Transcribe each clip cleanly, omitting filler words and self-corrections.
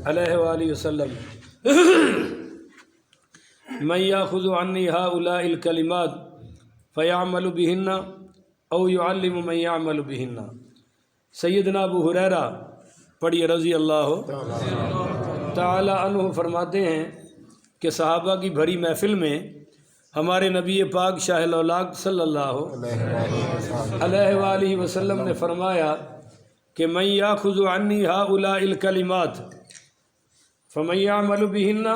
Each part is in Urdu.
علیہ وآلہ وسلم من یاخذ عنی ہؤلاء الکلمات فیعمل بہن او یعلم من یعمل بہن۔ سیدنا ابو ہریرہ پڑھیے رضی اللہ تعالی عنہ فرماتے ہیں کہ صحابہ کی بھری محفل میں ہمارے نبی پاک شاہ الاولاق صلی اللہ علیہ وآلہ وسلم نے فرمایا کہ من یاخذ عنی ہؤلاء الکلمات فمن یعمل بہن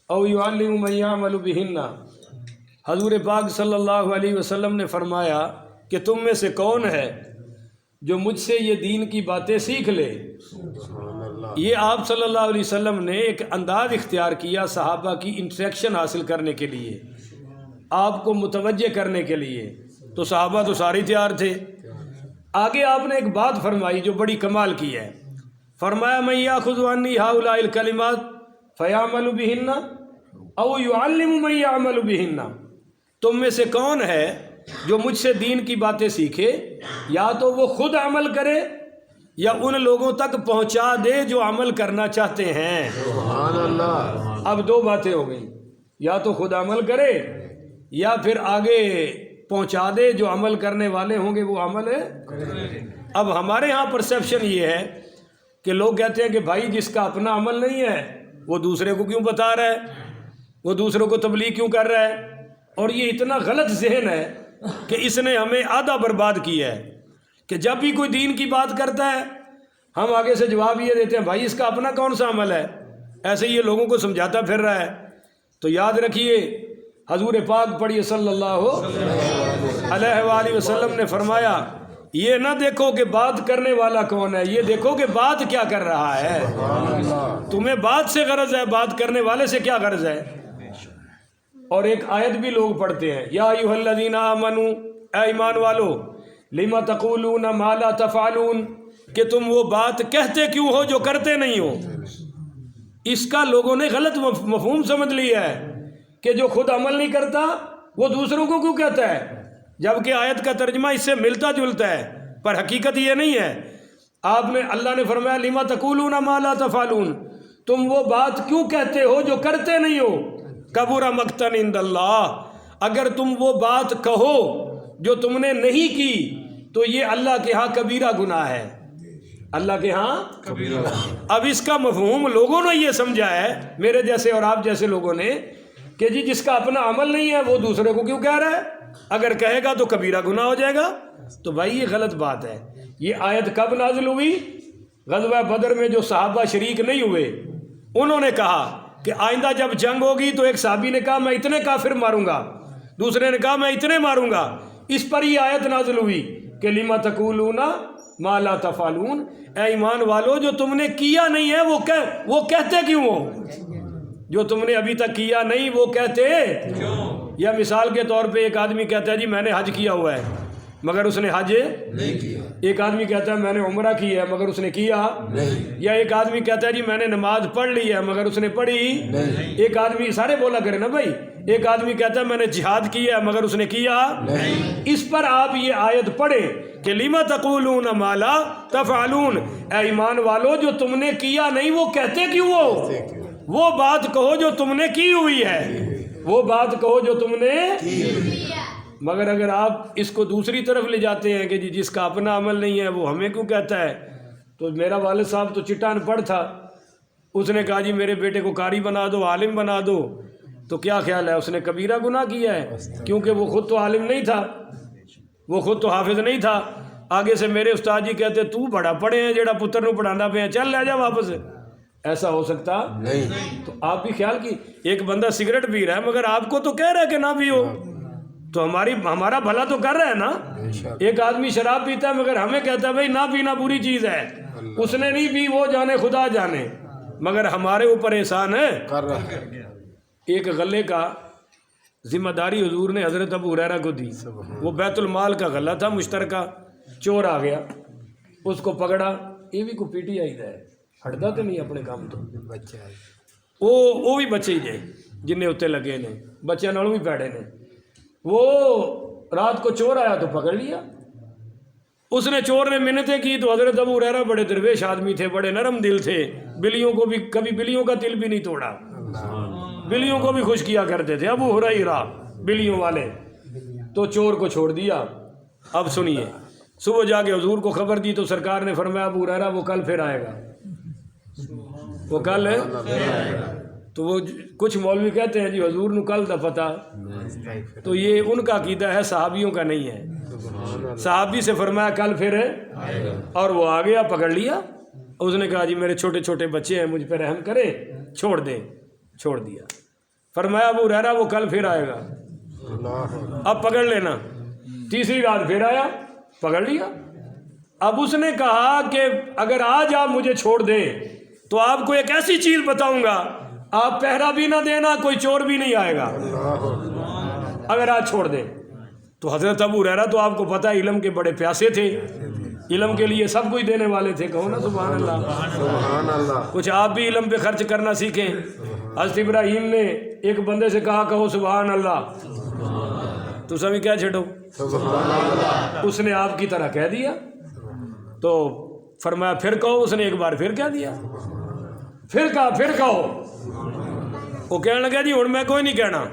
او یعلم من یعمل بہن۔ حضور پاک صلی اللہ علیہ وسلم نے فرمایا کہ تم میں سے کون ہے جو مجھ سے یہ دین کی باتیں سیکھ لے۔ یہ آپ صلی اللہ علیہ وسلم نے ایک انداز اختیار کیا صحابہ کی انٹریکشن حاصل کرنے کے لیے، آپ کو متوجہ کرنے کے لیے، تو صحابہ تو سارے تیار تھے۔ آگے آپ نے ایک بات فرمائی جو بڑی کمال کی ہے، فرمایا من یاخذ عنی ہؤلاء الکلمات فیعمل بہن او یعلم من یعمل بہن۔ تم میں سے کون ہے جو مجھ سے دین کی باتیں سیکھے، یا تو وہ خود عمل کرے یا ان لوگوں تک پہنچا دے جو عمل کرنا چاہتے ہیں۔ سبحان اللہ۔ اب دو باتیں ہو گئیں، یا تو خود عمل کرے یا پھر آگے پہنچا دے، جو عمل کرنے والے ہوں گے وہ عمل کرے۔ اب ہمارے ہاں پرسیپشن یہ ہے کہ لوگ کہتے ہیں کہ بھائی جس کا اپنا عمل نہیں ہے وہ دوسرے کو کیوں بتا رہا ہے، وہ دوسروں کو تبلیغ کیوں کر رہا ہے۔ اور یہ اتنا غلط ذہن ہے کہ اس نے ہمیں آدھا برباد کیا ہے کہ جب بھی کوئی دین کی بات کرتا ہے ہم آگے سے جواب یہ دیتے ہیں بھائی اس کا اپنا کون سا عمل ہے، ایسے یہ لوگوں کو سمجھاتا پھر رہا ہے۔ تو یاد رکھیے حضور پاک پڑھیے صلی اللہ علیہ وآلہ وسلم نے فرمایا یہ نہ دیکھو کہ بات کرنے والا کون ہے، یہ دیکھو کہ بات کیا کر رہا ہے۔ تمہیں بات سے غرض ہے، بات کرنے والے سے کیا غرض ہے۔ اور ایک آیت بھی لوگ پڑھتے ہیں، یا ایھا الذین آمنوا، اے ایمان والو، لم تقولون ما لا تفعلون، کہ تم وہ بات کہتے کیوں ہو جو کرتے نہیں ہو۔ اس کا لوگوں نے غلط مفہوم سمجھ لیا ہے کہ جو خود عمل نہیں کرتا وہ دوسروں کو کیوں کہتا ہے، جبکہ آیت کا ترجمہ اس سے ملتا جلتا ہے، پر حقیقت یہ نہیں ہے۔ آپ نے اللہ نے فرمایا لم تقولون ما لا تفعلون، تم وہ بات کیوں کہتے ہو جو کرتے نہیں ہو۔ کبر مقتا عند اللہ، اگر تم وہ بات کہو جو تم نے نہیں کی تو یہ اللہ کے ہاں کبیرہ گناہ ہے، اللہ کے ہاں کبیرہ۔ اب اس کا مفہوم لوگوں نے یہ سمجھا ہے، میرے جیسے اور آپ جیسے لوگوں نے، کہ جی جس کا اپنا عمل نہیں ہے وہ دوسرے کو کیوں کہہ رہا ہے، اگر کہے گا تو کبیرہ گناہ ہو جائے گا۔ تو بھائی یہ غلط بات ہے۔ یہ آیت کب نازل ہوئی؟ غزوہ بدر میں جو صحابہ شریک نہیں ہوئے انہوں نے کہا کہ آئندہ جب جنگ ہوگی تو ایک صحابی نے کہا میں اتنے کافر ماروں گا، دوسرے نے کہا میں اتنے ماروں گا۔ اس پر یہ آیت نازل ہوئی کہ لم تقولون ما لا تفعلون، اے ایمان والو جو تم نے کیا نہیں ہے وہ کہتے کیوں ہو، جو تم نے ابھی تک کیا نہیں وہ کہتے کیوں۔ یا مثال کے طور پہ ایک آدمی کہتا ہے جی میں نے حج کیا ہوا ہے مگر اس نے حج نہیں کیا، ایک آدمی کہتا ہے میں نے عمرہ کی ہے مگر اس نے کیا نہیں، یا ایک آدمی کہتا ہے جی میں نے نماز پڑھ لی ہے مگر اس نے پڑھی نہیں، ایک آدمی سارے بولا کرے نا بھائی، ایک آدمی کہتا ہے میں نے جہاد کیا ہے مگر اس نے کیا نہیں۔ اس پر آپ یہ آیت پڑھیں کہ لم تقولون ما لا تفعلون، اے ایمان والو جو تم نے کیا نہیں وہ کہتے کیوں ہو۔ وہ بات کہو جو تم نے کی ہوئی ہے، وہ بات کہو جو تم نے کی ہوئی ہے۔ مگر اگر آپ اس کو دوسری طرف لے جاتے ہیں کہ جی جس کا اپنا عمل نہیں ہے وہ ہمیں کیوں کہتا ہے، تو میرا والد صاحب تو چٹا ان پڑھ تھا، اس نے کہا جی میرے بیٹے کو قاری بنا دو، عالم بنا دو، تو کیا خیال ہے اس نے کبیرہ گناہ کیا ہے، کیونکہ وہ خود تو عالم نہیں تھا، وہ خود تو حافظ نہیں تھا۔ آگے سے میرے استاد جی کہتے تو بڑا پڑھے ہیں جیڑا پتر نو پڑھانا پہ ہیں، چل لے جا واپس، ایسا ہو سکتا نہیں۔ تو آپ بھی خیال کی ایک بندہ سگریٹ پی رہا ہے مگر آپ کو تو کہہ رہا ہے کہ نہ پیو، تو ہمارا بھلا تو کر رہا ہے نا۔ ایک آدمی شراب پیتا ہے مگر ہمیں کہتا ہے بھائی نہ پینا بری چیز ہے، اس نے نہیں پی وہ جانے خدا جانے، مگر ہمارے اوپر احسان ہے کر رہا ہے۔ ایک غلے کا ذمہ داری حضور نے حضرت ابو ہریرہ کو دی، وہ بیت المال کا غلہ تھا مشترکہ، چور آ گیا اس کو پکڑا، یہ بھی کو پی ٹی آئی ہے ہٹتا تو نہیں اپنے کام تو، وہ بھی بچے ہی جے جن اتنے لگے نے، بچوں نالوں بھی پیڑے نے، وہ رات کو چور آیا تو پکڑ لیا، اس نے چور نے منتیں کی تو حضرت ابو ہریرہ بڑے درویش آدمی تھے, بڑے نرم دل تھے, بلیوں کو بھی کبھی بلیوں کا دل بھی نہیں توڑا, بلیوں کو بھی خوش کیا کرتے تھے ابو ہریرہ بلیوں والے. تو چور کو چھوڑ دیا. اب سنیے, صبح جا کے حضور کو خبر دی تو سرکار نے فرمایا ابو ہریرہ وہ کل پھر آئے گا, وہ کل ہے. تو وہ کچھ مولوی کہتے ہیں جی حضور نو کل دا پتہ, تو یہ ان کا عقیدہ ہے, صحابیوں کا نہیں ہے. صحابی سے فرمایا کل پھر ہے, اور وہ آ گیا, پکڑ لیا. اس نے کہا جی میرے چھوٹے چھوٹے بچے ہیں, مجھ پہ رحم کرے, چھوڑ دیں. چھوڑ دیا. فرمایا ابو ہریرہ وہ کل پھر آئے گا, اب پکڑ لینا. تیسری رات پھر آیا, پکڑ لیا. اب اس نے کہا کہ اگر آج آپ مجھے چھوڑ دیں تو آپ کو ایک ایسی چیز بتاؤں گا, آپ پہرا بھی نہ دینا, کوئی چور بھی نہیں آئے گا اگر آج چھوڑ دیں. تو حضرت ابو ہریرہ تو آپ کو پتہ ہے علم کے بڑے پیاسے تھے, علم کے لیے سب کچھ دینے والے تھے. کہو نا سبحان اللہ. سبحان اللہ. کچھ آپ بھی علم پہ خرچ کرنا سیکھیں. حضرت ابراہیم نے ایک بندے سے کہا کہو سبحان اللہ, تو سبھی کیا چھٹو, اس نے آپ کی طرح کہہ دیا. تو فرمایا پھر کہو, اس نے ایک بار پھر کہہ دیا, پھر کہا پھر کہو. وہ کہنے لگا جی ہن میں کوئی نہیں کہنا.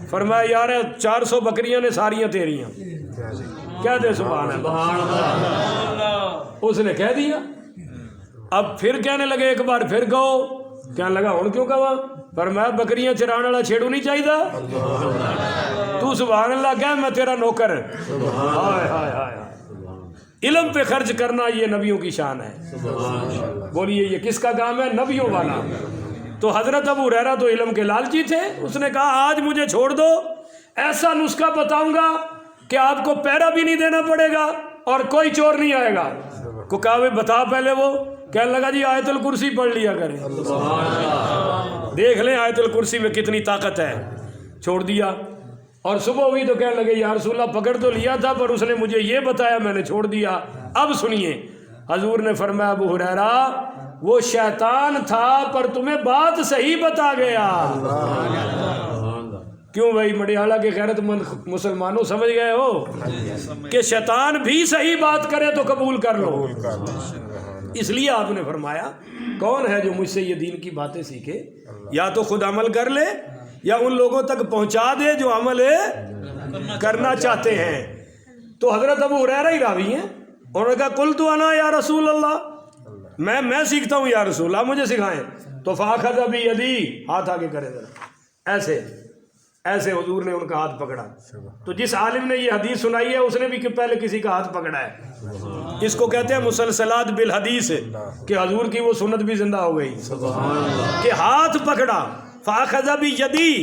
فرمایا یار 400 بکریاں نے ساریاں تیریاں, کہہ دے سبحان اللہ. اس نے کہہ دیا. اب پھر کہنے لگے ایک بار پھر کہو. کہنے لگا ہن کیوں کہا. فرمایا بکریاں چران والا چھیڑو نہیں چاہیے, تو سبحان اللہ کہہ, میں تیرا نوکر. ہائے ہائے ہائے. علم پہ خرچ کرنا یہ نبیوں کی شان ہے. بولیے یہ کس کا کام ہے, نبیوں والا. تو حضرت ابو ہریرہ تو علم کے لالچی تھے. اس نے کہا آج مجھے چھوڑ دو, ایسا نسخہ بتاؤں گا کہ آپ کو پیرا بھی نہیں دینا پڑے گا اور کوئی چور نہیں آئے گا. کو کہا بتا پہلے. وہ کہنے لگا جی آیت الکرسی پڑھ لیا کریں, دیکھ لیں آیت الکرسی میں کتنی طاقت ہے. چھوڑ دیا. اور صبح ہوئی تو کہنے لگے یا رسول اللہ پکڑ تو لیا تھا پر اس نے مجھے یہ بتایا, میں نے چھوڑ دیا. اب سنیے, حضور نے فرمایا ابو ہریرہ وہ شیطان تھا پر تمہیں بات صحیح بتا گیا. کیوں بھائی مڈیالہ کے غیرت مند مسلمانوں سمجھ گئے ہو کہ شیطان بھی صحیح بات کرے تو قبول کر لو. اس لیے آپ نے فرمایا کون ہے جو مجھ سے یہ دین کی باتیں سیکھے, یا تو خود عمل کر لے یا ان لوگوں تک پہنچا دے جو عمل کرنا چاہتے ہیں. تو حضرت ابو ہریرہ ہی راوی ہیں. انہوں نے کہا قلت انا یا رسول اللہ, میں سیکھتا ہوں یا رسول اللہ, مجھے سکھائیں. تو فاخذ بیدی, ہاتھ آگے کرے ذرا, ایسے ایسے حضور نے ان کا ہاتھ پکڑا. تو جس عالم نے یہ حدیث سنائی ہے اس نے بھی پہلے کسی کا ہاتھ پکڑا ہے. اس کو کہتے ہیں مسلسلات بالحدیث, کہ حضور کی وہ سنت بھی زندہ ہو گئی کہ ہاتھ پکڑا. فاخذ بیدی,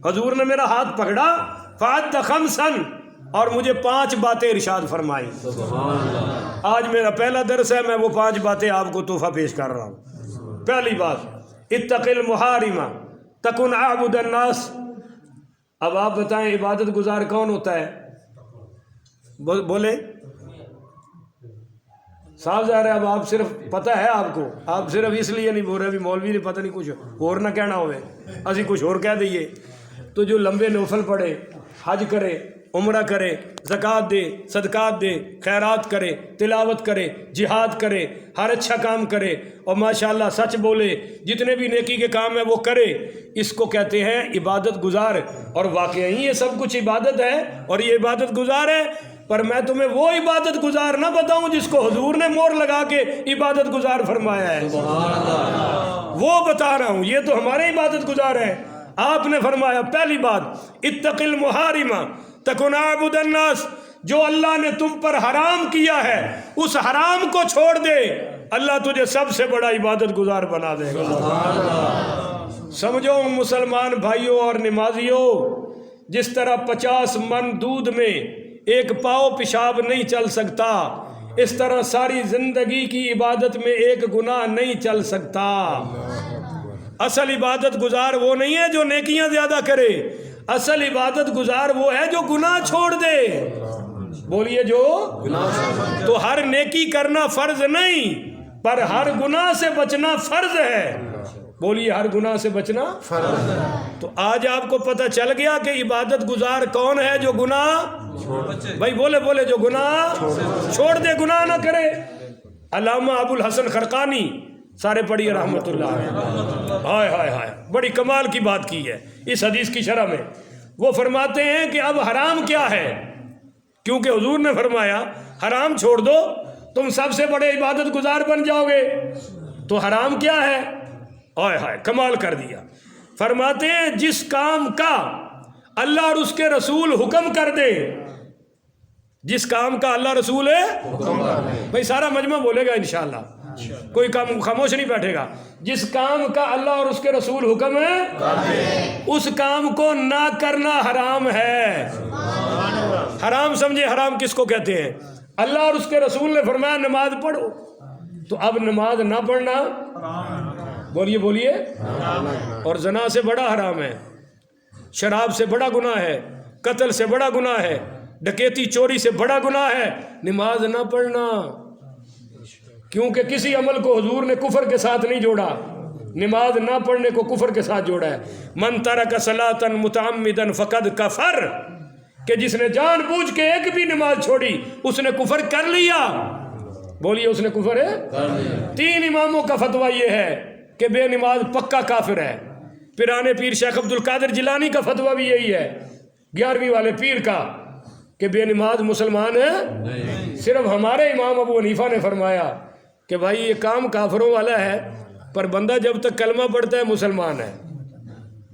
حضور نے میرا ہاتھ پکڑا. فعد خمسا, اور مجھے 5 باتیں ارشاد فرمائی. آج میرا پہلا درس ہے, میں وہ 5 باتیں آپ کو تحفہ پیش کر رہا ہوں. پہلی بات, اتق المحارم تکن اعبد الناس. اب آپ بتائیں عبادت گزار کون ہوتا ہے, بولے صاف ظاہر ہے. اب آپ صرف پتہ ہے آپ کو, آپ صرف اس لیے نہیں بول رہے بھی مولوی نے پتہ نہیں کچھ اور نہ کہنا ہوئے, اسی کچھ اور کہہ دئیے. تو جو لمبے نوفل پڑھے, حج کرے, عمرہ کرے, زکوٰۃ دے, صدقات دے, خیرات کرے, تلاوت کرے, جہاد کرے, ہر اچھا کام کرے, اور ماشاءاللہ سچ بولے, جتنے بھی نیکی کے کام ہیں وہ کرے, اس کو کہتے ہیں عبادت گزار. اور واقعی یہ سب کچھ عبادت ہے اور یہ عبادت گزار ہے. پر میں تمہیں وہ عبادت گزار نہ بتاؤں جس کو حضور نے مور لگا کے عبادت گزار فرمایا ہے, وہ بتا رہا ہوں. یہ تو ہمارے عبادت گزار ہے. آپ نے فرمایا پہلی بات, اتق المحارم تکن اعبد الناس, جو اللہ نے تم پر حرام کیا ہے اس حرام کو چھوڑ دے, اللہ تجھے سب سے بڑا عبادت گزار بنا دے گا. سمجھو مسلمان بھائیوں اور نمازیوں, جس طرح 50 من دودھ میں ایک پاؤ پیشاب نہیں چل سکتا, اس طرح ساری زندگی کی عبادت میں ایک گناہ نہیں چل سکتا. اصل عبادت گزار وہ نہیں ہے جو نیکیاں زیادہ کرے, اصل عبادت گزار وہ ہے جو گناہ چھوڑ دے. بولیے جو تو ہر نیکی کرنا فرض نہیں, پر ہر گناہ سے بچنا فرض ہے. بولیے ہر گناہ سے بچنا فرض ہے. تو آج آپ کو پتہ چل گیا کہ عبادت گزار کون ہے جو گناہ بھائی بولے جو گناہ چھوڑ دے، گناہ نہ کرے. علامہ ابو الحسن خرقانی سارے پڑھیے رحمۃ اللہ علیہ، ہائے ہائے ہائے بڑی کمال کی بات کی ہے اس حدیث کی شرح میں. وہ فرماتے ہیں کہ اب حرام کیا ہے، کیونکہ حضور نے فرمایا حرام چھوڑ دو تم سب سے بڑے عبادت گزار بن جاؤ گے. تو حرام کیا ہے؟ ہائے ہائے کمال کر دیا. فرماتے ہیں جس کام کا اللہ اور اس کے رسول حکم کر دے، جس کام کا اللہ رسول ہے بھائی سارا مجمع بولے گا انشاءاللہ، کوئی کام خاموش نہیں بیٹھے گا. جس کام کا اللہ اور اس کے رسول حکم ہے اس کام کو نہ کرنا حرام ہے. حرام سمجھے حرام کس کو کہتے ہیں؟ اللہ اور اس کے رسول نے فرمایا نماز پڑھو، تو اب نماز نہ پڑھنا بولیے اور زنا سے بڑا حرام ہے، شراب سے بڑا گناہ ہے، قتل سے بڑا گناہ ہے، ڈکیتی چوری سے بڑا گناہ ہے نماز نہ پڑھنا. کیونکہ کسی عمل کو حضور نے کفر کے ساتھ نہیں جوڑا، نماز نہ پڑھنے کو کفر کے ساتھ جوڑا ہے. من ترک صلاۃ متعمدا فقد کفر، کہ جس نے جان بوجھ کے ایک بھی نماز چھوڑی اس نے کفر کر لیا. بولیے اس نے کفر ہے. 3 اماموں کا فتویٰ یہ ہے کہ بے نماز پکا کافر ہے. پیرانے پیر شیخ عبد القادر جیلانی کا فتویٰ بھی یہی ہے، 11ویں والے پیر کا، کہ بے نماز مسلمان ہے. صرف ہمارے امام ابو حنیفہ نے فرمایا کہ بھائی یہ کام کافروں والا ہے، پر بندہ جب تک کلمہ پڑھتا ہے مسلمان ہے،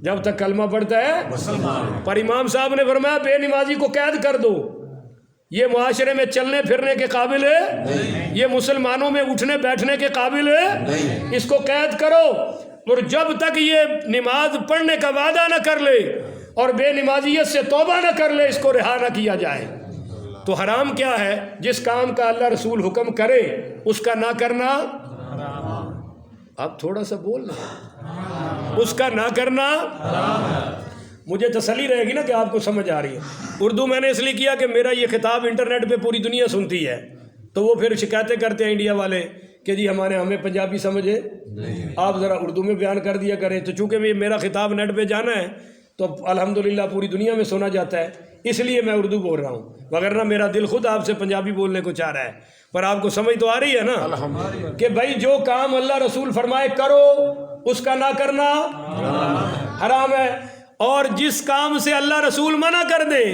جب تک کلمہ پڑھتا ہے مسلمان. پر امام صاحب نے فرمایا بے نمازی کو قید کر دو، یہ معاشرے میں چلنے پھرنے کے قابل ہے، یہ مسلمانوں میں اٹھنے بیٹھنے کے قابل ہے، اس کو قید کرو. اور جب تک یہ نماز پڑھنے کا وعدہ نہ کر لے اور بے نمازیت سے توبہ نہ کر لے اس کو رہا نہ کیا جائے. تو حرام کیا ہے؟ جس کام کا اللہ رسول حکم کرے اس کا نہ کرنا. آپ تھوڑا سا بول رہے، اس کا نہ کرنا. مجھے تسلی رہے گی نا کہ آپ کو سمجھ آ رہی ہے. اردو میں نے اس لیے کیا کہ میرا یہ خطاب انٹرنیٹ پہ پوری دنیا سنتی ہے، تو وہ پھر شکایتیں کرتے ہیں انڈیا والے کہ جی ہمیں پنجابی سمجھے، آپ ذرا اردو میں بیان کر دیا کریں. تو چونکہ میرا خطاب نیٹ پہ جانا ہے تو الحمدللہ پوری دنیا میں سنا جاتا ہے، اس لیے میں اردو بول رہا ہوں، وگرنہ میرا دل خود آپ سے پنجابی بولنے کو چاہ رہا ہے. پر آپ کو سمجھ تو آ رہی ہے نا کہ بھائی جو کام اللہ رسول فرمائے کرو اس کا نہ کرنا حرام ہے، اور جس کام سے اللہ رسول منع کر دے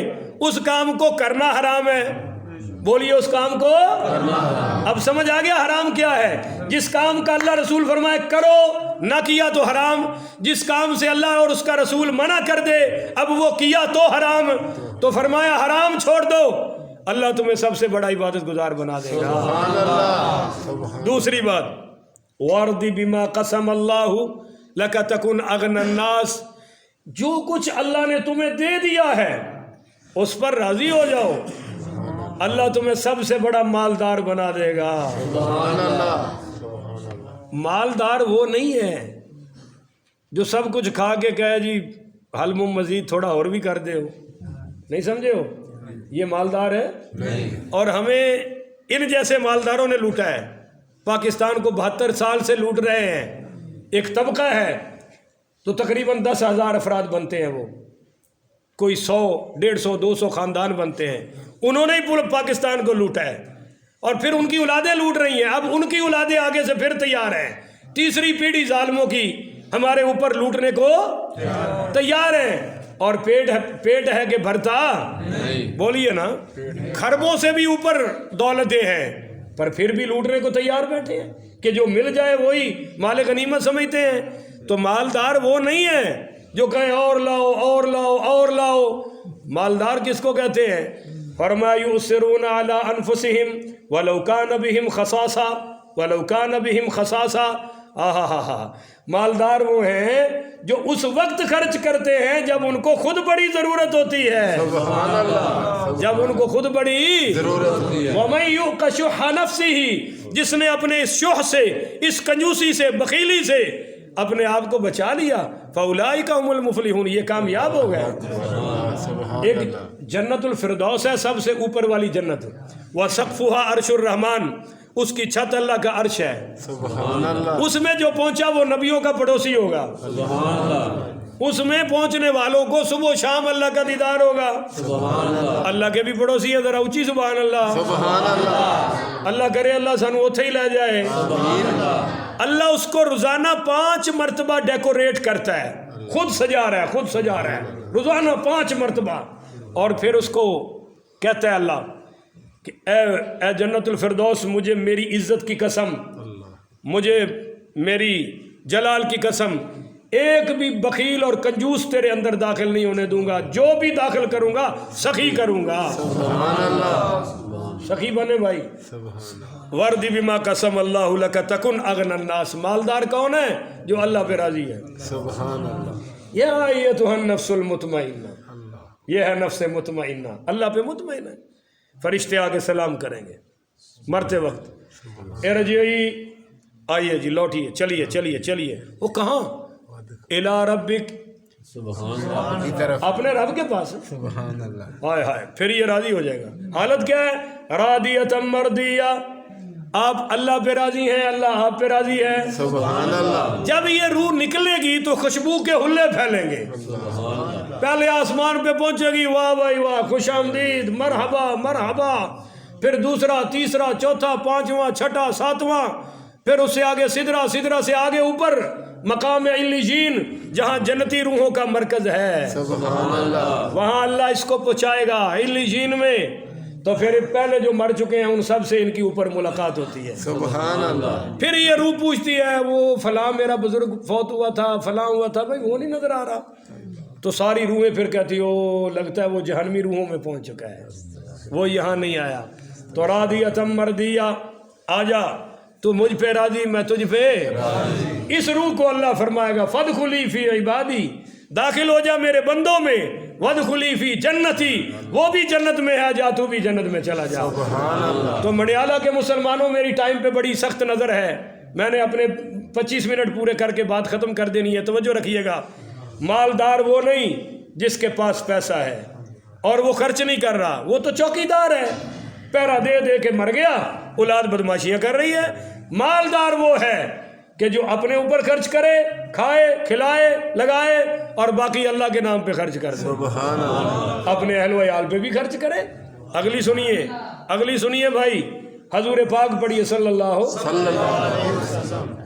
اس کام کو کرنا حرام ہے. بولیے اس کام کو. اب سمجھ آ گیا حرام کیا ہے؟ جس کام کا اللہ رسول فرمائے کرو نہ کیا تو حرام، جس کام سے اللہ اور اس کا رسول منع کر دے اب وہ کیا تو حرام. تو فرمایا حرام چھوڑ دو، اللہ تمہیں سب سے بڑا عبادت گزار بنا دے گا. سبحان اللہ. دوسری بات، وَارْضِ بِمَا قَسَمَ اللَّهُ لَكَ تَكُنْ أَغْنَى النَّاسِ، جو کچھ اللہ نے تمہیں دے دیا ہے اس پر راضی ہو جاؤ، اللہ تمہیں سب سے بڑا مالدار بنا دے گا. سبحان اللہ. مالدار وہ نہیں ہے جو سب کچھ کھا کے کہے جی حلم مزید تھوڑا اور بھی کر دے ہو، نہیں سمجھے ہو، یہ مالدار ہے. اور ہمیں ان جیسے مالداروں نے لوٹا ہے. پاکستان کو 72 سال سے لوٹ رہے ہیں. ایک طبقہ ہے تو تقریباً 10,000 افراد بنتے ہیں، وہ کوئی 100 150 200 خاندان بنتے ہیں. انہوں نے ہی پورے پاکستان کو لوٹا ہے، اور پھر ان کی اولادیں لوٹ رہی ہیں. اب ان کی اولادیں آگے سے پھر تیار ہیں، تیسری پیڑھی ظالموں کی ہمارے اوپر لوٹنے کو تیار ہیں. اور پیٹ ہے کہ بھرتا، بولیے نا، خربوں سے بھی اوپر دولتیں ہیں پر پھر بھی لوٹنے کو تیار بیٹھے ہیں کہ جو مل جائے وہی مال غنیمت سمجھتے ہیں. تو مالدار وہ نہیں ہے جو کہیں اور لاؤ اور لاؤ اور لاؤ. مالدار کس کو کہتے ہیں؟ فرمایا یؤثرون علی انفسہم ولو کان بہم خصاصہ ولو کان بہم خصاصہ. مالدار وہ ہیں جو اس وقت خرچ کرتے ہیں جب ان کو خود بڑی ضرورت ہوتی ہے. سبحان اللہ. جب ان کو خود بڑی ضرورت ہوتی ہے. وَمَن یُوقَ شُحَّ نَفْسِهِ، جس نے اپنے اس شح سے، اس کنجوسی سے، بخیلی سے اپنے آپ کو بچا لیا، فَأُولَٰئِکَ هُمُ الْمُفْلِحُونَ، یہ کامیاب ہو گئے. ایک جنت الفردوس ہے، سب سے اوپر والی جنت، وَسَقْفُهَا عَرْشُ الرحمن، اس کی چھت اللہ کا عرش ہے. سبحان اللہ. اس میں جو پہنچا وہ نبیوں کا پڑوسی ہوگا. اس میں پہنچنے والوں کو صبح و شام اللہ کا دیدار ہوگا. اللہ کے بھی پڑوسی ہے. ذرا اونچی سبحان اللہ. سبحان اللہ. اللہ کرے اللہ سانو اوتھے ہی لے جائے. اللہ اس کو روزانہ 5 مرتبہ ڈیکوریٹ کرتا ہے. خود سجا رہا ہے, خود سجا رہا ہے روزانہ 5 مرتبہ. اور پھر اس کو کہتا ہے اللہ کہ اے جنت الفردوس, مجھے میری عزت کی قسم, مجھے میری جلال کی قسم, ایک بھی بخیل اور کنجوس تیرے اندر داخل نہیں ہونے دوں گا. جو بھی داخل کروں گا سخی کروں گا. سبحان اللہ. سخی بنے بھائی. وردی بما قسم اللہ لک تکن اغنى الناس. مالدار کون ہے؟ جو اللہ پہ راضی ہے. سبحان اللہ. یا ایتھا النفس المطمئنہ, یہ ہے نفس مطمئنہ, اللہ پہ مطمئن ہے. فرشتے آگے سلام کریں گے مرتے وقت, ارجعی, آئیے جی لوٹیے, چلیے چلیے چلیے. وہ کہاں؟ الی ربک, کی طرف. اپنے رب کے پاس. سبحان اللہ. ہائے ہائے, پھر یہ راضی ہو جائے گا. حالت کیا ہے؟ راضیۃ مردیہ, آپ اللہ پہ راضی ہیں, اللہ آپ پہ راضی ہے. سبحان اللہ. جب یہ روح نکلے گی تو خوشبو کے حلے پھیلیں گے. پہلے آسمان پہ پہنچے گی, واہ بھائی واہ, خوش آمدید, مرحبا مرحبا. پھر دوسرا, تیسرا, چوتھا, 5واں, 6واں, 7واں, پھر اس سے آگے سدرا, سدرا سے آگے اوپر مقام علیین جہاں جنتی روحوں کا مرکز ہے. سبحان اللہ. وہاں اللہ اس کو پہنچائے گا علیین میں. تو پھر پہلے جو مر چکے ہیں ان سب سے ان کی اوپر ملاقات ہوتی ہے. سبحان اللہ. پھر یہ روح پوچھتی ہے, وہ فلاں میرا بزرگ فوت ہوا تھا, فلاں ہوا تھا, بھائی وہ نہیں نظر آ رہا. تو ساری روحیں پھر کہتی او لگتا ہے وہ جہنمی روحوں میں پہنچ چکا ہے, وہ یہاں نہیں آیا. تو راضیۃ مردیہ, آ جا تو مجھ پہ راضی, میں تجھ پہ راضی. اس روح کو اللہ فرمائے گا فادخلی فی عبادی, داخل ہو جا میرے بندوں میں. وادخلی فی جنتی, وہ بھی جنت میں ہے, جا تو بھی جنت میں چلا جا. سبحان اللہ. تو مڈیالہ کے مسلمانوں, میری ٹائم پہ بڑی سخت نظر ہے, میں نے اپنے 25 منٹ پورے کر کے بات ختم کر دینی ہے, توجہ رکھیے گا. مالدار وہ نہیں جس کے پاس پیسہ ہے اور وہ خرچ نہیں کر رہا, وہ تو چوکیدار ہے, پیرا دے دے کے مر گیا, اولاد بدماشیاں کر رہی ہے. مالدار وہ ہے کہ جو اپنے اوپر خرچ کرے, کھائے, کھلائے, لگائے, اور باقی اللہ کے نام پہ خرچ کر دے. سبحان اللہ. اپنے اہل و عیال پہ بھی خرچ کرے. اگلی سنیے, اگلی سنیے بھائی. حضور پاک پڑھیے صلی اللہ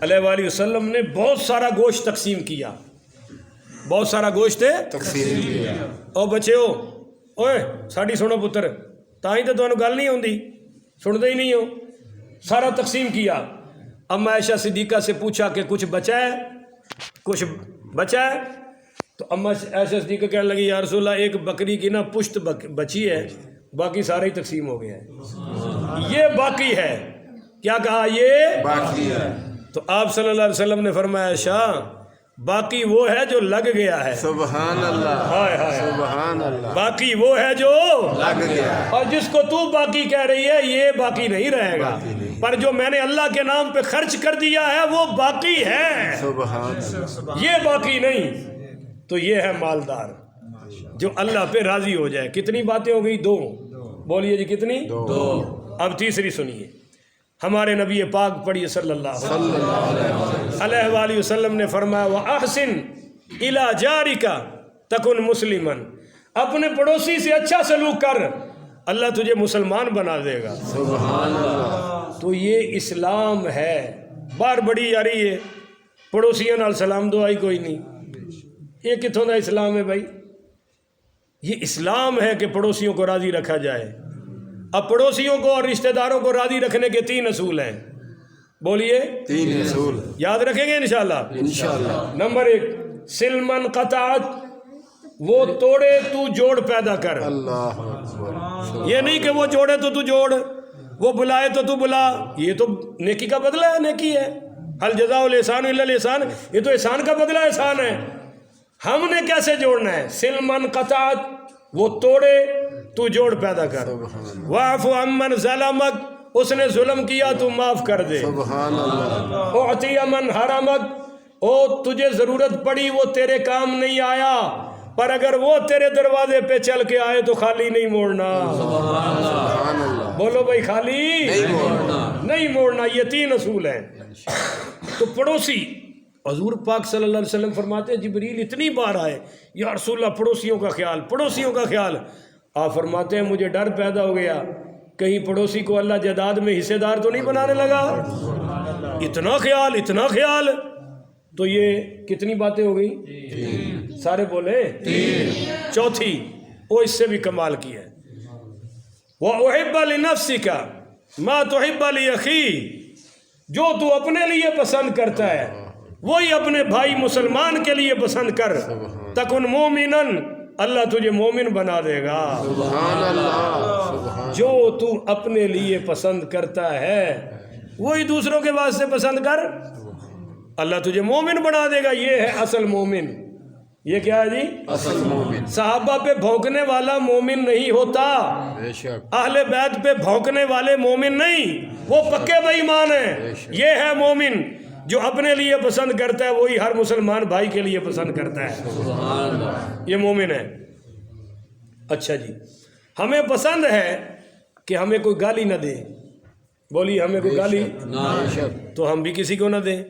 علیہ وآلہ وسلم نے بہت سارا گوشت تقسیم کیا, بہت سارا گوشت تقسیم کیا. او بچے ہو, اوئے ساڈی سنو پتر, تاں ہی تو تانوں گل نہیں ہوندی, سنتے ہی نہیں ہو. سارا تقسیم کیا. اما عائشہ صدیقہ سے پوچھا کہ کچھ بچا ہے, کچھ بچا ہے؟ تو اما عائشہ صدیقہ کہنے لگی یا رسول اللہ, ایک بکری کی نا پشت بچی ہے, باقی سارا ہی تقسیم ہو گیا ہے, یہ باقی ہے. کیا کہا؟ یہ باقی ہے. تو آپ صلی اللہ علیہ وسلم نے فرمایا عائشہ, باقی وہ ہے جو لگ گیا ہے. سبحان اللہ. ہائے ہائے, سبحان اللہ. باقی وہ ہے جو لگ گیا. اور جس کو تو باقی کہہ رہی ہے یہ باقی نہیں رہے گا, پر جو میں نے اللہ کے نام پہ خرچ کر دیا ہے وہ باقی ہے, سبحان اللہ. یہ باقی نہیں. تو یہ ہے مالدار جو اللہ پہ راضی ہو جائے. کتنی باتیں ہو گئی؟ 2. بولیے جی کتنی؟ 2. اب تیسری سنیے. ہمارے نبی پاک پڑھیے صلی اللہ علیہ وآلہ وسلم نے فرمایا وَأَحْسِنْ إِلَى جَارِكَ تَكُنْ مُسْلِمًا, اپنے پڑوسی سے اچھا سلوک کر, اللہ تجھے مسلمان بنا دے گا. سبحان اللہ. تو یہ اسلام ہے. بار بڑی یاری ہے, پڑوسیوں نال سلام دعائی کوئی نہیں. یہ کتوں دا اسلام ہے بھائی؟ یہ اسلام ہے کہ پڑوسیوں کو راضی رکھا جائے. اب پڑوسیوں کو اور رشتہ داروں کو راضی رکھنے کے 3 اصول ہیں. بولیے. 3 اصول یاد رکھیں گے انشاءاللہ. انشاءاللہ. نمبر 1, سلمن قطعت, وہ توڑے تو جوڑ پیدا کر. اللہ اکبر. یہ نہیں کہ وہ جوڑے تو جوڑ, وہ بلائے تو بلا. یہ تو نیکی کا بدلہ ہے, نیکی ہے. ہل جزاء الاحسان الا الاحسان, یہ تو احسان کا بدلہ احسان ہے. ہم نے کیسے جوڑنا ہے؟ سلمن قطعت, وہ توڑے تو جوڑ پیدا کر. واعف عمن ظلمک, اس نے ظلم کیا تو معاف کر دے. سبحان اللہ. اعطی من حرمک, او تجھے ضرورت پڑی وہ تیرے کام نہیں آیا, پر اگر وہ تیرے دروازے پہ چل کے آئے تو خالی نہیں موڑنا. سبحان اللہ. بولو بھائی, خالی نہیں موڑنا. نہیں موڑنا، یہ 3 اصول ہیں۔ تو پڑوسی، حضور پاک صلی اللہ علیہ وسلم فرماتے ہیں جبریل اتنی بار آئے یا رسول اللہ پڑوسیوں کا خیال، پڑوسیوں کا خیال۔ آپ فرماتے ہیں مجھے ڈر پیدا ہو گیا کہیں پڑوسی کو اللہ جائیداد میں حصے دار تو نہیں بنانے لگا۔ اتنا خیال، اتنا خیال۔ تو یہ کتنی باتیں ہو گئی؟ سارے بولے 4۔ وہ اس سے بھی کمال کی ہے، وَأُحِبَّ لِنَفْسِكَ مَا تُحِبَّ لِأَخِيكَ، جو تو اپنے لیے پسند کرتا ہے وہی اپنے بھائی مسلمان کے لیے پسند کر، تکن مومنن، اللہ تجھے مومن بنا دے گا۔ سبحان اللہ، سبحان جو تو اپنے لیے پسند کرتا ہے وہی دوسروں کے واسطے پسند کر، اللہ تجھے مومن بنا دے گا۔ یہ ہے اصل مومن۔ یہ کیا ہے جی؟ اصل مومن۔ صحابہ پہ بھونکنے والا مومن نہیں ہوتا، بے شک، اہل بیت پہ بھونکنے والے مومن نہیں، وہ پکے بے ایمان ہیں۔ یہ ہے مومن جو اپنے لیے پسند کرتا ہے وہی ہر مسلمان بھائی کے لیے پسند کرتا ہے، یہ مومن ہے۔ اچھا جی، ہمیں پسند ہے کہ ہمیں کوئی گالی نہ دے، بولی ہمیں کوئی گالی، بے شک، تو ہم بھی کسی کو نہ دیں۔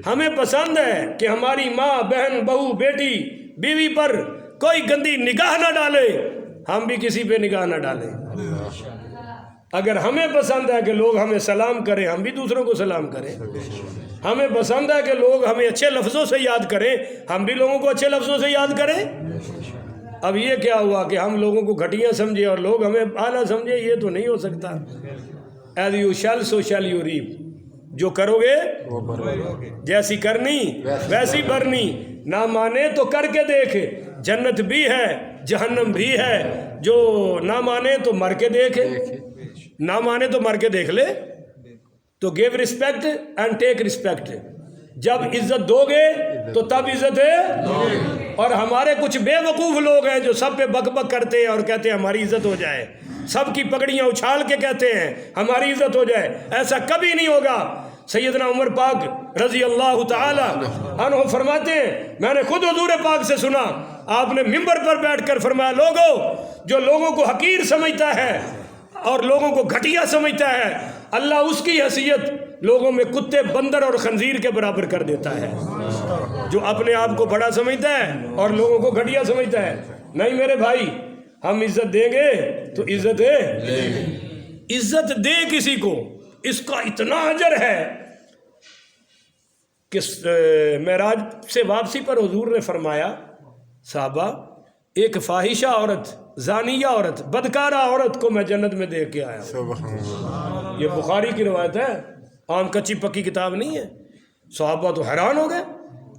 ہمیں پسند ہے کہ ہماری ماں، بہن، بہو، بیٹی، بیوی پر کوئی گندی نگاہ نہ ڈالے، ہم بھی کسی پہ نگاہ نہ ڈالیں۔ اگر ہمیں پسند ہے کہ لوگ ہمیں سلام کریں، ہم بھی دوسروں کو سلام کریں۔ ہمیں پسند ہے کہ لوگ ہمیں اچھے لفظوں سے یاد کریں، ہم بھی لوگوں کو اچھے لفظوں سے یاد کریں۔ اب یہ کیا ہوا کہ ہم لوگوں کو گھٹیا سمجھے اور لوگ ہمیں اعلیٰ سمجھے؟ یہ تو نہیں ہو سکتا۔ ایز یو شل سو شل یو ریپ، جو کرو گے وہ برابر، جیسی کرنی ویسی بھرنی۔ نہ مانے تو کر کے دیکھ، جنت بھی ہے جہنم بھی ہے، جو نہ مانے تو مر کے دیکھ، نہ مانے تو مر کے دیکھ لے۔ تو give respect and take respect, جب عزت دو گے تو تب عزت ہے۔ اور ہمارے کچھ بے وقوف لوگ ہیں جو سب پہ بک بک کرتے ہیں اور کہتے ہیں ہماری عزت ہو جائے، سب کی پگڑیاں اچھال کے کہتے ہیں ہماری عزت ہو جائے۔ ایسا کبھی نہیں ہوگا۔ سیدنا عمر پاک رضی اللہ تعالی عنہ فرماتے ہیں، میں نے خود حضور پاک سے سنا، آپ نے منبر پر بیٹھ کر فرمایا، لوگوں جو لوگوں کو حقیر سمجھتا ہے اور لوگوں کو گھٹیا سمجھتا ہے، اللہ اس کی حیثیت لوگوں میں کتے، بندر اور خنزیر کے برابر کر دیتا ہے۔ جو اپنے آپ کو بڑا سمجھتا ہے اور لوگوں کو گھٹیا سمجھتا ہے، نہیں میرے بھائی، ہم عزت دیں گے تو عزت ہے، عزت دے کسی کو، اس کا اتنا اجر ہے کہ معراج سے واپسی پر حضور نے فرمایا، صحابہ ایک فاحشہ عورت، زانیہ عورت، بدکارہ عورت کو میں جنت میں دیکھ کے آیا ہوں۔ سبحان اللہ، یہ بخاری کی روایت ہے، عام کچی پکی کتاب نہیں ہے۔ صحابہ تو حیران ہو گئے،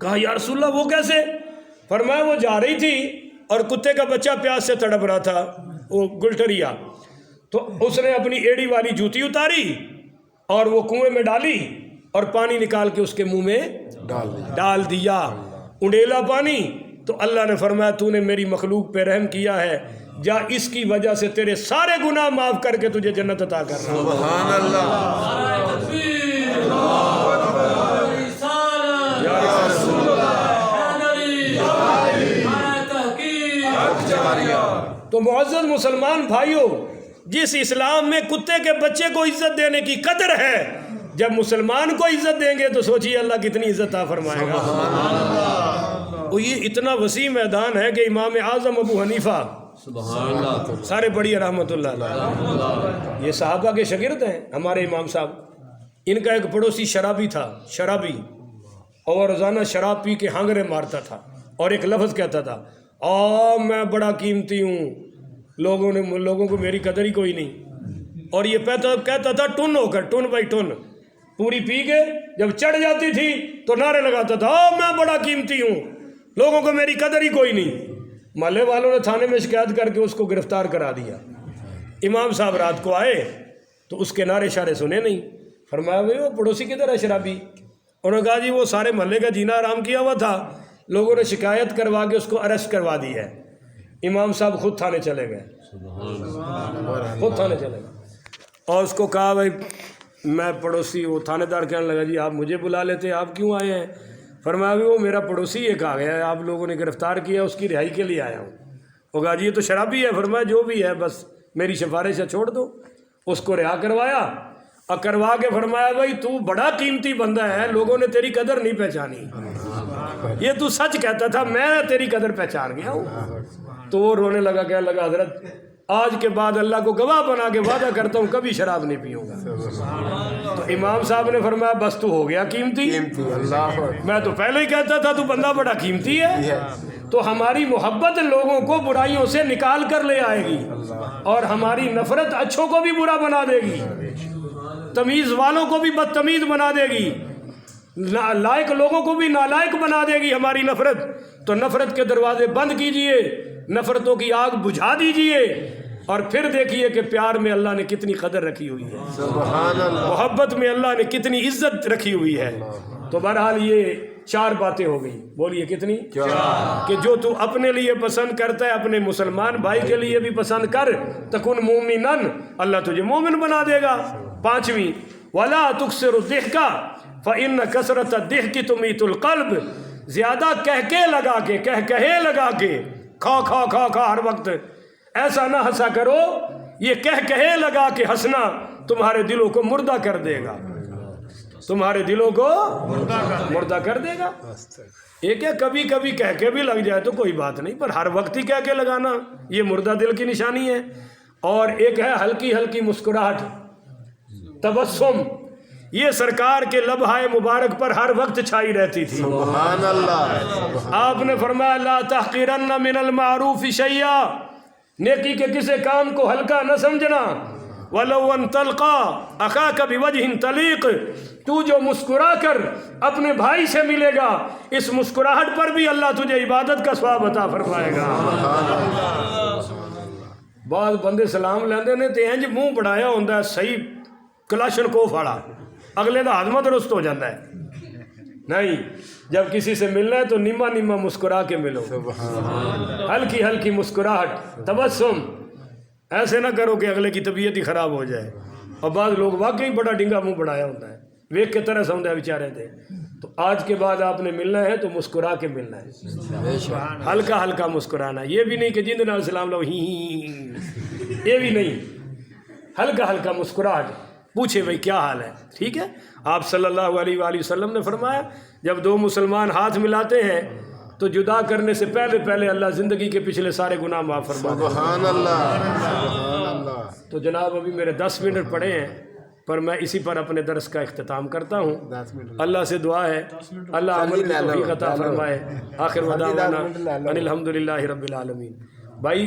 کہا یا رسول اللہ وہ کیسے؟ فرمایا وہ جا رہی تھی اور کتے کا بچہ پیاس سے تڑپ رہا تھا، وہ گلٹریا، تو اس نے اپنی ایڑی والی جوتی اتاری اور وہ کنویں میں ڈالی اور پانی نکال کے اس کے منہ میں ڈال دیا، انڈیلا پانی۔ تو اللہ نے فرمایا تو نے میری مخلوق پہ رحم کیا ہے، جا اس کی وجہ سے تیرے سارے گناہ معاف کر کے تجھے جنت عطا کر رہا ہوں۔ سبحان اللہ، تو معزز مسلمان بھائیوں، جس اسلام میں کتے کے بچے کو عزت دینے کی قدر ہے، جب مسلمان کو عزت دیں گے تو سوچیے اللہ کتنی عزت عطا فرمائے گا۔ اور یہ اتنا وسیع میدان ہے کہ امام اعظم ابو حنیفہ سارے پڑھیے رحمۃ اللہ علیہ، یہ صحابہ کے شاگرد ہیں ہمارے امام صاحب۔ ان کا ایک پڑوسی شرابی تھا، شرابی، اور روزانہ شراب پی کے ہانگرے مارتا تھا اور ایک لفظ کہتا تھا، میں بڑا قیمتی ہوں، لوگوں کو میری قدر ہی کوئی نہیں۔ اور یہ کہتا تھا ٹن ہو کر، ٹن بائی ٹن، پوری پی کے جب چڑھ جاتی تھی تو نعرے لگاتا تھا، میں بڑا قیمتی ہوں، لوگوں کو میری قدر ہی کوئی نہیں۔ محلے والوں نے تھانے میں شکایت کر کے اس کو گرفتار کرا دیا۔ امام صاحب رات کو آئے تو اس کے نعرے شارے سنے نہیں۔ فرمایا بھائی وہ پڑوسی کدھر ہے شرابی؟ انہوں نے کہا جی وہ سارے محلے کا جینا آرام کیا ہوا تھا، لوگوں نے شکایت کروا کے اس کو اریسٹ کروا دی ہے۔ امام صاحب خود تھانے چلے گئے، خود تھانے چلے گئے اور اس کو کہا بھائی میں پڑوسی، وہ تھانے دار کہنے لگا جی آپ مجھے بلا لیتے، آپ کیوں آئے ہیں؟ فرمایا بھی وہ میرا پڑوسی ایک آ گیا ہے، آپ لوگوں نے گرفتار کیا، اس کی رہائی کے لیے آیا ہوں۔ وہ کہا جی یہ تو شرابی ہے۔ فرمایا جو بھی ہے بس میری سفارش ہے، چھوڑ دو۔ اس کو رہا کروایا اور کروا کے فرمایا بھائی تو بڑا قیمتی بندہ ہے, لوگوں نے تیری قدر نہیں پہچانی, یہ تو سچ کہتا تھا, میں تیری قدر پہچان گیا ہوں. تو وہ رونے لگا, کہنے لگا حضرت آج کے بعد اللہ کو گواہ بنا کے وعدہ کرتا ہوں کبھی شراب نہیں پیوں گا. تو امام صاحب نے فرمایا بس تو ہو گیا قیمتی, میں تو پہلے ہی کہتا تھا تو بندہ بڑا قیمتی ہے. تو ہماری محبت لوگوں کو برائیوں سے نکال کر لے آئے گی, اور ہماری نفرت اچھوں کو بھی برا بنا دے گی, تمیز والوں کو بھی بدتمیز بنا دے گی, لائق لوگوں کو بھی نالائق بنا دے گی ہماری نفرت. تو نفرت کے دروازے بند کیجئے, نفرتوں کی آگ بجھا دیجئے, اور پھر دیکھیے کہ پیار میں اللہ نے کتنی قدر رکھی ہوئی ہے, سبحان اللہ, محبت میں اللہ نے کتنی عزت رکھی ہوئی ہے. تو بہرحال یہ 4 باتیں ہو گئی. بولیے کتنی؟ کہ جو تو اپنے لیے پسند کرتا ہے اپنے مسلمان بھائی کے لیے بھی پسند کر, تکن مومنن, اللہ تجھے مومن بنا دے گا. 5ویں ولا تکثر الضحک فإن کثرت الضحک تمیت القلب, زیادہ کہے لگا کے کھا کھا کھا کھا ہر وقت ایسا نہ ہنسا کرو, یہ کہے لگا کے ہنسنا تمہارے دلوں کو مردہ کر دے گا, تمہارے دلوں کو مردہ کر دے گا. ایک ہے کبھی کبھی کہہ کے بھی لگ جائے تو کوئی بات نہیں, پر ہر وقت ہی کہہ کے لگانا یہ مردہ دل کی نشانی ہے. اور ایک ہے ہلکی ہلکی مسکراہٹ, تبسم, یہ سرکار کے لبہائے مبارک پر ہر وقت چھائی رہتی تھی. سبحان اللہ, آپ نے فرمایا لا تحقرن من المعروف شیئا, نیکی کے کسی کام کو ہلکا نہ سمجھنا. ولو ان تلقى اخاك بوجه طليق, تو جو مسکرا کر اپنے بھائی سے ملے گا اس مسکراہٹ پر بھی اللہ تجھے عبادت کا ثواب عطا فرمائے گا. بعض بندے سلام لیندے نے تے انج منہ بڑھایا ہوندا ہے صحیح کلاشن کوف والا, اگلے دا ہاتھ درست ہو جاتا ہے. نہیں, جب کسی سے ملنا ہے تو نیما مسکرا کے ملو, ہلکی ہلکی مسکراہٹ, تبسم. ایسے نہ کرو کہ اگلے کی طبیعت ہی خراب ہو جائے. اور بعض لوگ واقعی بڑا ڈنگا منہ بڑھایا ہوتا ہے, ویک کے طرح سمجھا بیچارے تھے. تو آج کے بعد آپ نے ملنا ہے تو مسکرا کے ملنا ہے, ہلکا ہلکا مسکرانا. یہ بھی نہیں کہ جن دن السلام علیکم یہ بھی نہیں, ہلکا ہلکا مسکراہٹ. پوچھے بھائی کیا حال ہے, ٹھیک ہے. آپ صلی اللہ علیہ وآلہ وسلم نے فرمایا جب 2 مسلمان ہاتھ ملاتے ہیں تو جدا کرنے سے پہلے اللہ زندگی کے پچھلے سارے گناہ معاف فرما دے. سبحان اللہ, سبحان اللہ. تو جناب ابھی میرے 10 منٹ پڑے ہیں, پر میں اسی پر اپنے درس کا اختتام کرتا ہوں. اللہ سے دعا ہے اللہ عمل کی توفیق عطا فرمائے. آخر وداعنا ان الحمدللہ رب العالمین. بھائی